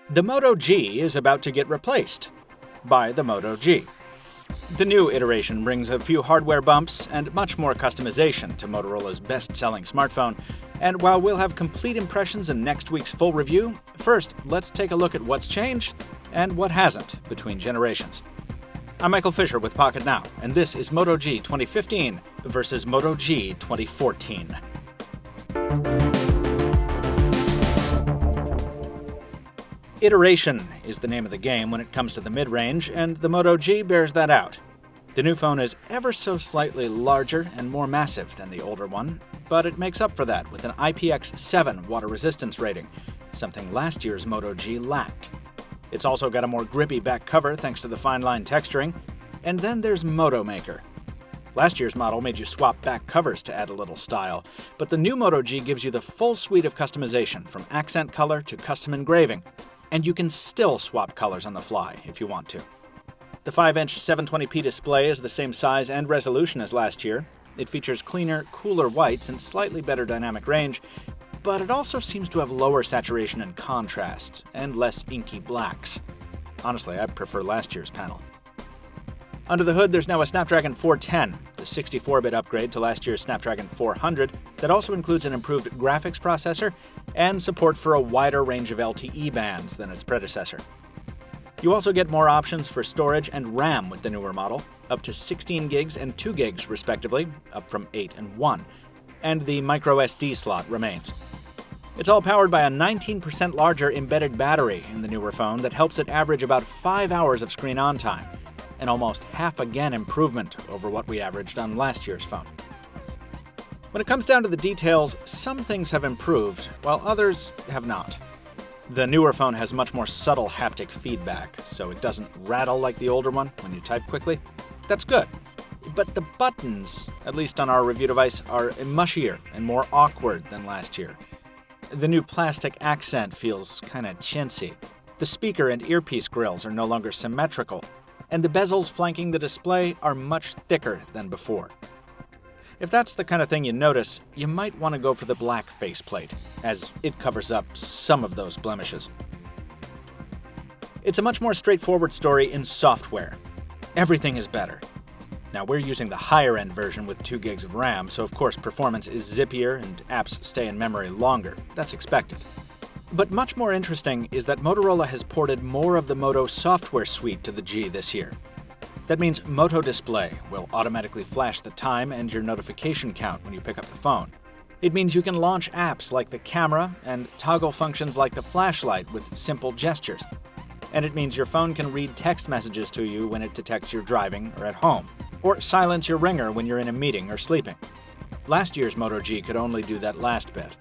The Moto G is about to get replaced by the Moto G. The new iteration brings a few hardware bumps and much more customization to Motorola's best-selling smartphone. And while we'll have complete impressions in next week's full review, first, let's take a look at what's changed and what hasn't between generations. I'm Michael Fisher with Pocketnow, and this is Moto G 2015 versus Moto G 2014. Iteration is the name of the game when it comes to the mid-range, and the Moto G bears that out. The new phone is ever so slightly larger and more massive than the older one, but it makes up for that with an IPX7 water resistance rating, something last year's Moto G lacked. It's also got a more grippy back cover thanks to the fine line texturing, and then there's Moto Maker. Last year's model made you swap back covers to add a little style, but the new Moto G gives you the full suite of customization from accent color to custom engraving, and you can still swap colors on the fly if you want to. The 5-inch 720p display is the same size and resolution as last year. It features cleaner, cooler whites and slightly better dynamic range, but it also seems to have lower saturation and contrast, and less inky blacks. Honestly, I prefer last year's panel. Under the hood, there's now a Snapdragon 410, the 64-bit upgrade to last year's Snapdragon 400 that also includes an improved graphics processor and support for a wider range of LTE bands than its predecessor. You also get more options for storage and RAM with the newer model, up to 16 gigs and 2 gigs respectively, up from 8 and 1, and the microSD slot remains. It's all powered by a 19% larger embedded battery in the newer phone that helps it average about 5 hours of screen on time, an almost half again improvement over what we averaged on last year's phone. When it comes down to the details, some things have improved, while others have not. The newer phone has much more subtle haptic feedback, so it doesn't rattle like the older one when you type quickly. That's good. But the buttons, at least on our review device, are mushier and more awkward than last year. The new plastic accent feels kinda chintzy. The speaker and earpiece grills are no longer symmetrical, and the bezels flanking the display are much thicker than before. If that's the kind of thing you notice, you might want to go for the black faceplate, as it covers up some of those blemishes. It's a much more straightforward story in software. Everything is better. Now, we're using the higher-end version with 2 gigs of RAM, so of course performance is zippier and apps stay in memory longer. That's expected. But much more interesting is that Motorola has ported more of the Moto software suite to the G this year. That means Moto Display will automatically flash the time and your notification count when you pick up the phone. It means you can launch apps like the camera and toggle functions like the flashlight with simple gestures. And it means your phone can read text messages to you when it detects you're driving or at home, or silence your ringer when you're in a meeting or sleeping. Last year's Moto G could only do that last bit.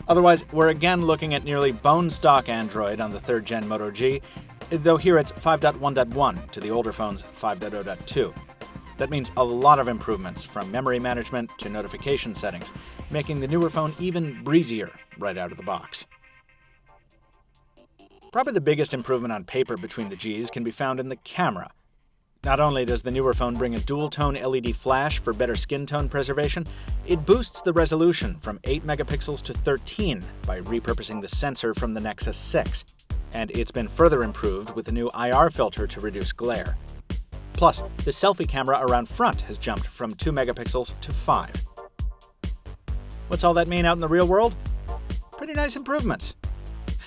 Otherwise, we're again looking at nearly bone-stock Android on the 3rd-gen Moto G, though here it's 5.1.1 to the older phone's 5.0.2. That means a lot of improvements from memory management to notification settings, making the newer phone even breezier right out of the box. Probably the biggest improvement on paper between the Gs can be found in the camera. Not only does the newer phone bring a dual-tone LED flash for better skin tone preservation, it boosts the resolution from 8 megapixels to 13 by repurposing the sensor from the Nexus 6. And it's been further improved with a new IR filter to reduce glare. Plus, the selfie camera around front has jumped from 2 megapixels to 5. What's all that mean out in the real world? Pretty nice improvements.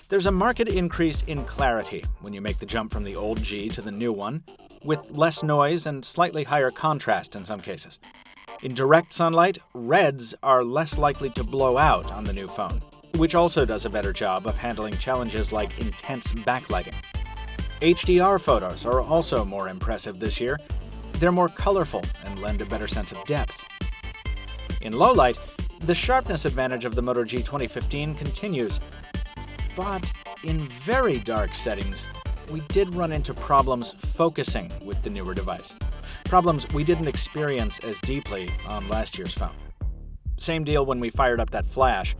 There's a marked increase in clarity when you make the jump from the old G to the new one, with less noise and slightly higher contrast in some cases. In direct sunlight, reds are less likely to blow out on the new phone, which also does a better job of handling challenges like intense backlighting. Hdr photos are also more impressive this year. They're more colorful and lend a better sense of depth. In low light, the sharpness advantage of the Moto G 2015 continues, but in very dark settings, we did run into problems focusing with the newer device. Problems we didn't experience as deeply on last year's phone. Same deal when we fired up that flash.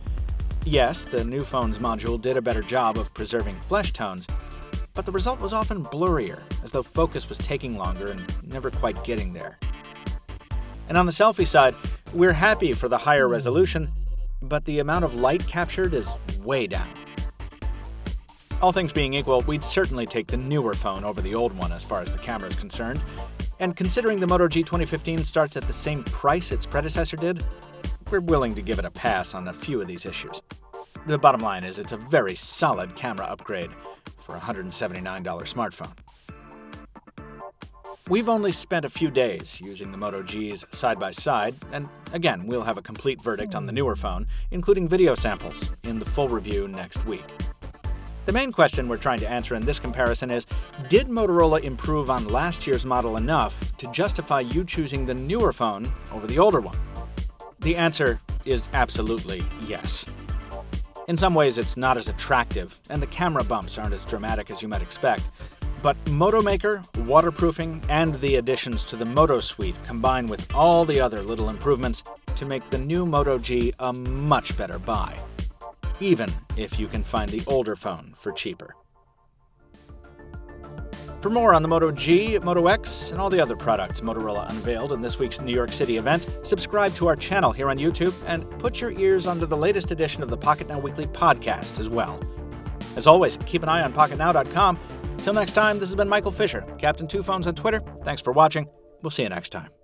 Yes, the new phone's module did a better job of preserving flesh tones, but the result was often blurrier, as though focus was taking longer and never quite getting there. And on the selfie side, we're happy for the higher resolution, but the amount of light captured is way down. All things being equal, we'd certainly take the newer phone over the old one as far as the camera is concerned. And considering the Moto G 2015 starts at the same price its predecessor did, we're willing to give it a pass on a few of these issues. The bottom line is it's a very solid camera upgrade for a $179 smartphone. We've only spent a few days using the Moto Gs side by side, and again, we'll have a complete verdict on the newer phone, including video samples, in the full review next week. The main question we're trying to answer in this comparison is, did Motorola improve on last year's model enough to justify you choosing the newer phone over the older one? The answer is absolutely yes. In some ways, it's not as attractive, and the camera bumps aren't as dramatic as you might expect. But Moto Maker, waterproofing, and the additions to the Moto Suite combine with all the other little improvements to make the new Moto G a much better buy, even if you can find the older phone for cheaper. For more on the Moto G, Moto X, and all the other products Motorola unveiled in this week's New York City event, subscribe to our channel here on YouTube and put your ears onto the latest edition of the Pocketnow Weekly podcast as well. As always, keep an eye on Pocketnow.com. Till next time, this has been Michael Fisher, Captain Two Phones on Twitter. Thanks for watching. We'll see you next time.